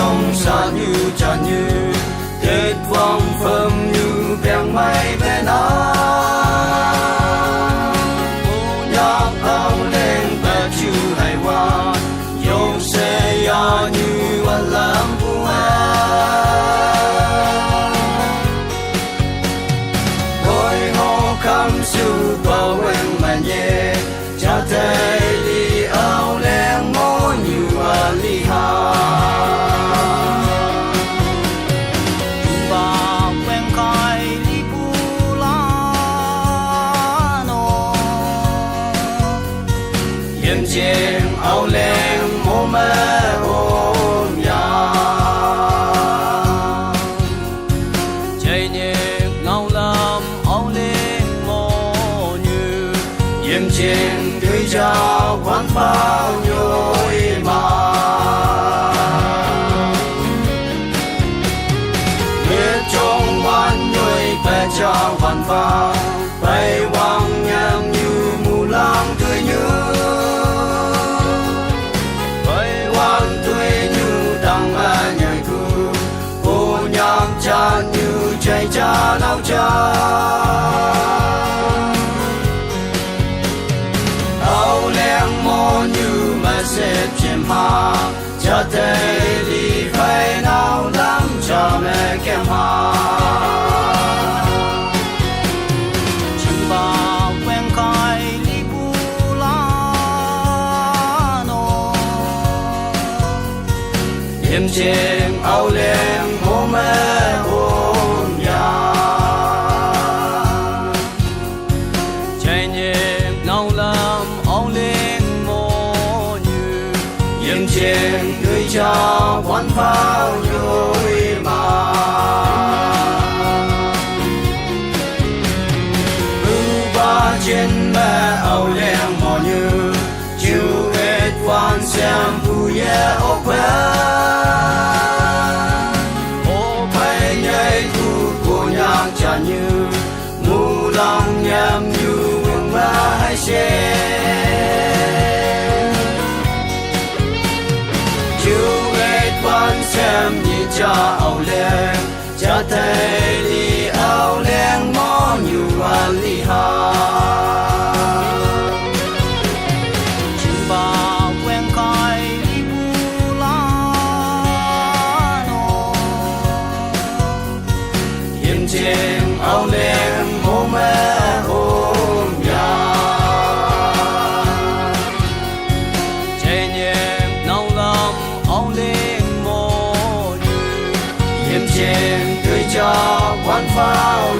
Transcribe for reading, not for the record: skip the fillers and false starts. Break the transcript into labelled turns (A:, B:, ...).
A: lòng xa như trà như kết vong phẩm như bèn mây bên á nhạc ông lên và chữ hay hoa dấu xe ya nhưวันlàm vua ngồi hồ khăm su bao quên mà nhẹ cha thấy đi áo len mô như ali ha trên áo len mô mê ôm nhà chạy nhẹ ngao lâm áo len mô như yếm trên người cha quán bao nhồi mà biết trong quán nhồi bé cha quán bao bay quang nhang như mù lang tươi như cha như chạy cha nào cha áo len mô như mà xếp chìm hà cha thấy đi phải nào lắm cha mẹ kem hà chừng bà quen khai đi bu la nô yếm trên áo len mô mê trên người cha quán pháo nhồi mà ba trên mẹ áo len mò như chiều hết quan xem vui ô quê ô phải nhảy thu của nhạc cha như ngu lòng nhầm như vương ba hay xe xem như cha áo len cha thấy đi áo len mò như ali ha chừng bà quen khai đi bu la nô yếm trên áo len mô mê ôm nhà chạy nhẹ nâu lâm áo len trên người cha quán pháo